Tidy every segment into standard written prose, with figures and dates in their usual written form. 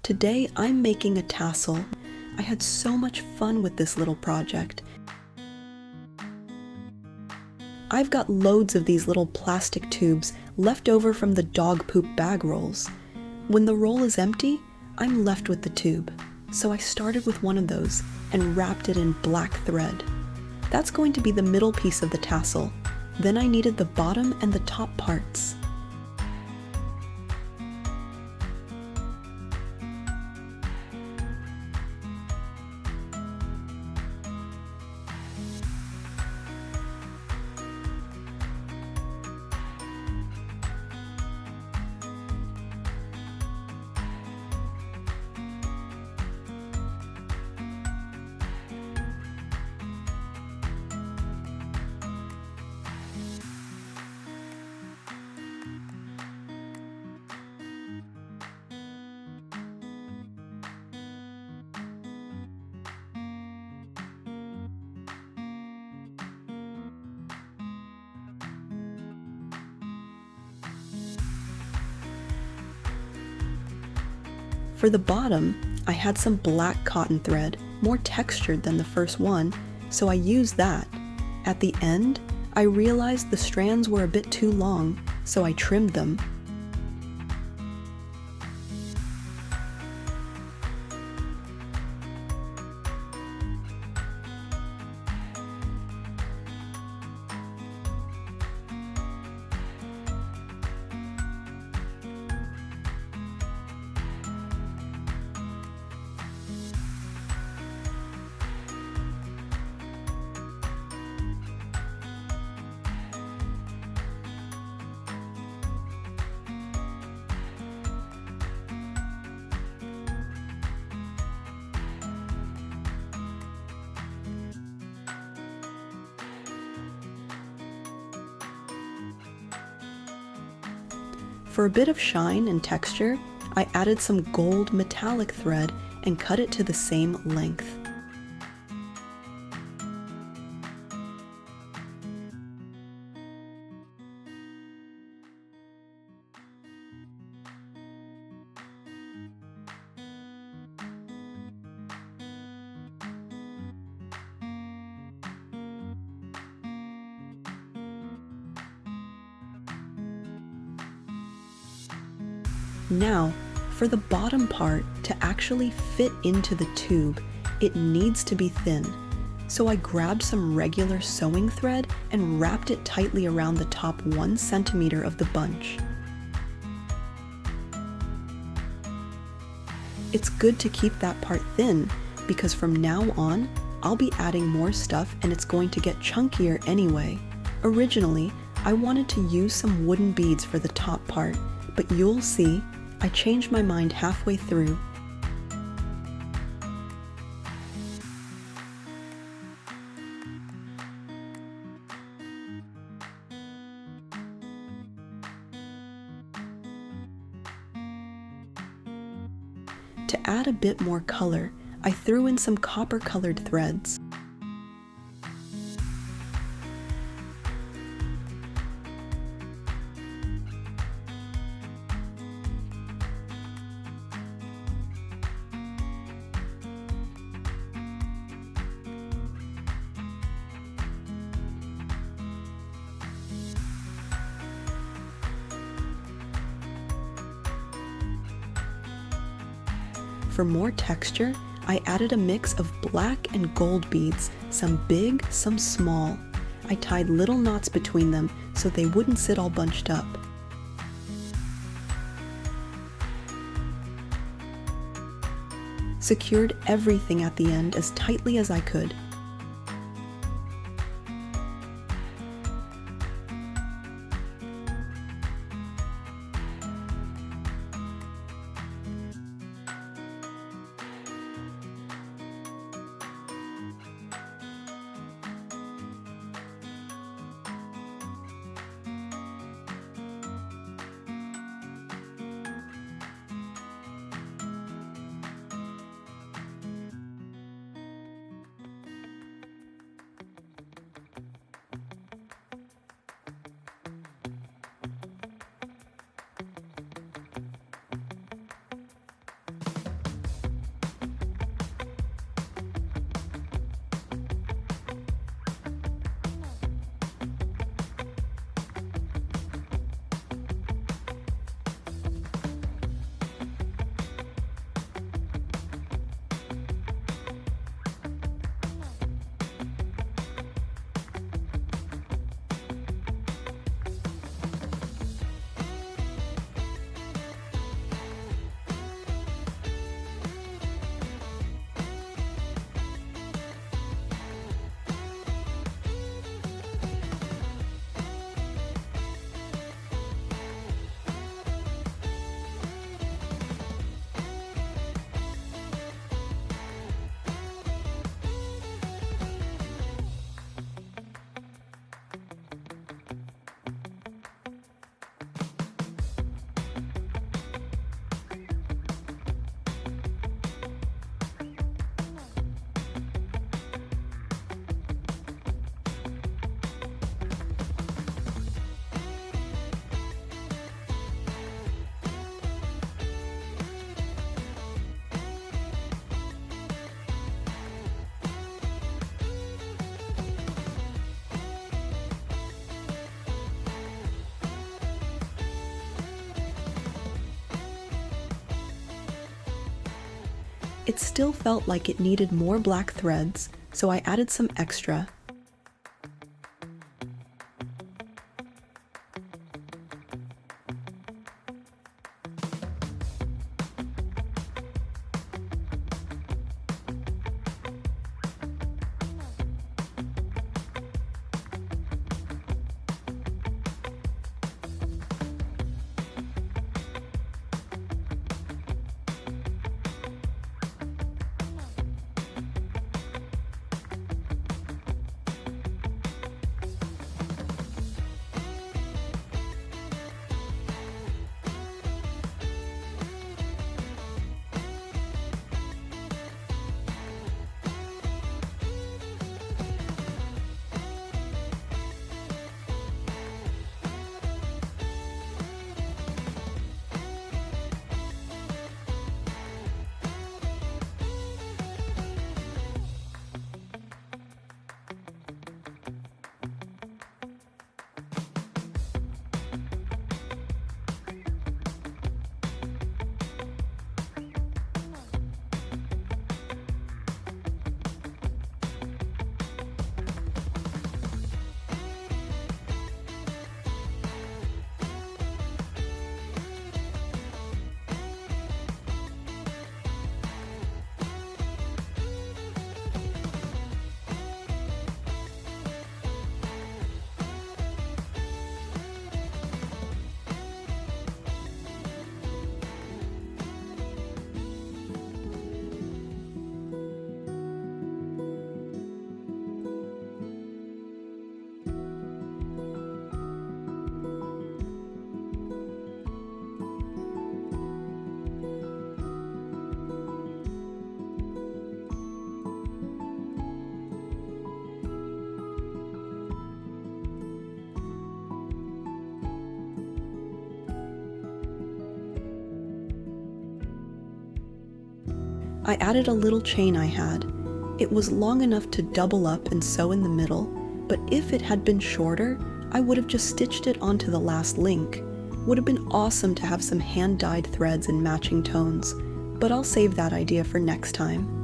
Today I'm making a tassel. I had so much fun with this little project. I've got loads of these little plastic tubes left over from the dog poop bag rolls. When the roll is empty, I'm left with the tube. So I started with one of those and wrapped it in black thread. That's going to be the middle piece of the tassel. Then I needed the bottom and the top parts. For the bottom, I had some black cotton thread, more textured than the first one, so I used that. At the end, I realized the strands were a bit too long, so I trimmed them. For a bit of shine and texture, I added some gold metallic thread and cut it to the same length. Now, for the bottom part to actually fit into the tube, it needs to be thin. So I grabbed some regular sewing thread and wrapped it tightly around the top 1 centimeter of the bunch. It's good to keep that part thin because from now on, I'll be adding more stuff and it's going to get chunkier anyway. Originally, I wanted to use some wooden beads for the top part, but you'll see, I changed my mind halfway through. To add a bit more color, I threw in some copper-colored threads. For more texture, I added a mix of black and gold beads, some big, some small. I tied little knots between them so they wouldn't sit all bunched up. Secured everything at the end as tightly as I could. It still felt like it needed more black threads, so I added some extra. I added a little chain I had. It was long enough to double up and sew in the middle, but if it had been shorter, I would have just stitched it onto the last link. Would have been awesome to have some hand-dyed threads in matching tones, but I'll save that idea for next time.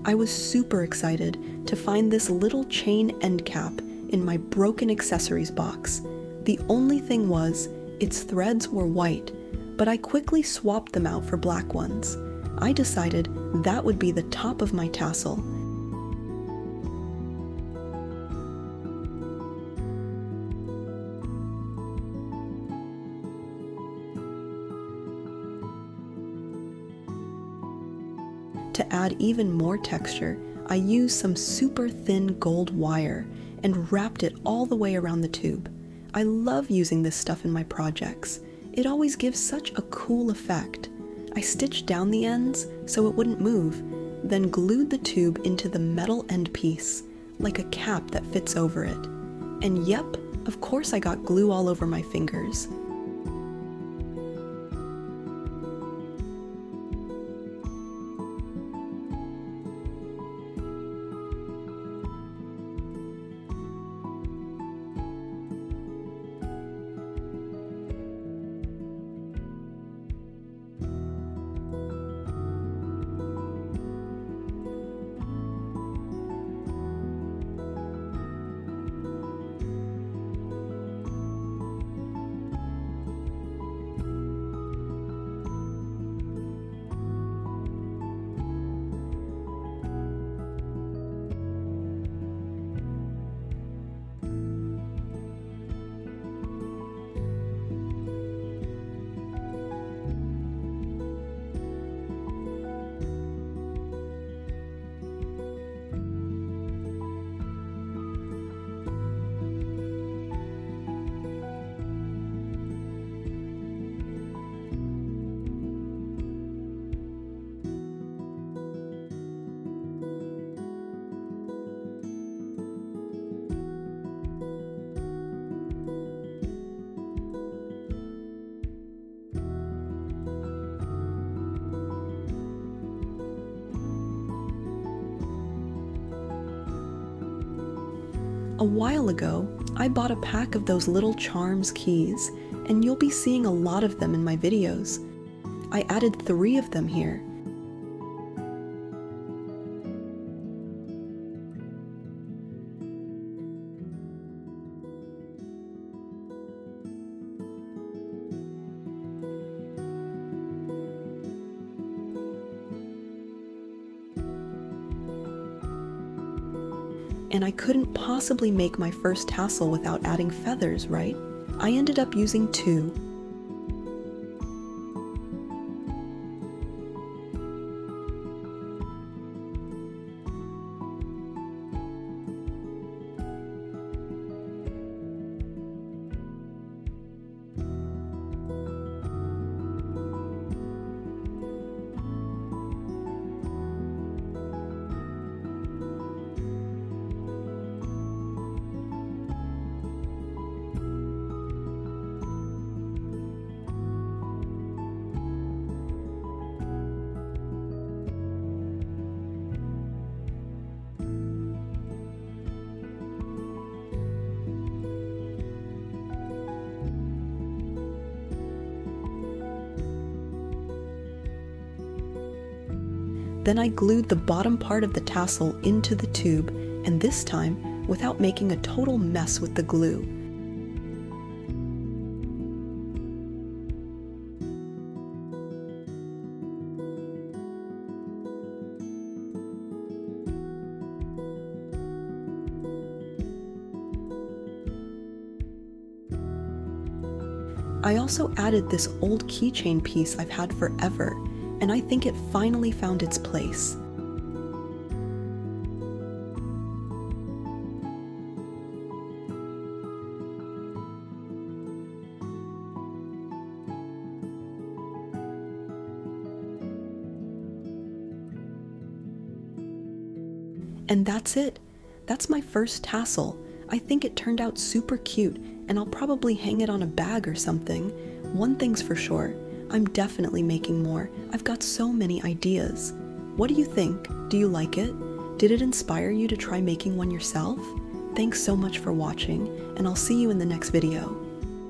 I was super excited to find this little chain end cap in my broken accessories box. The only thing was, its threads were white, but I quickly swapped them out for black ones. I decided that would be the top of my tassel. To add even more texture, I used some super thin gold wire and wrapped it all the way around the tube. I love using this stuff in my projects. It always gives such a cool effect. I stitched down the ends so it wouldn't move, then glued the tube into the metal end piece, like a cap that fits over it. And yep, of course I got glue all over my fingers. A while ago, I bought a pack of those little charms keys, and you'll be seeing a lot of them in my videos. I added 3 of them here. And I couldn't possibly make my first tassel without adding feathers, right? I ended up using 2. Then I glued the bottom part of the tassel into the tube, and this time without making a total mess with the glue. I also added this old keychain piece I've had forever, and I think it finally found its place. And that's it. That's my first tassel. I think it turned out super cute, and I'll probably hang it on a bag or something. One thing's for sure, I'm definitely making more. I've got so many ideas. What do you think? Do you like it? Did it inspire you to try making one yourself? Thanks so much for watching, and I'll see you in the next video.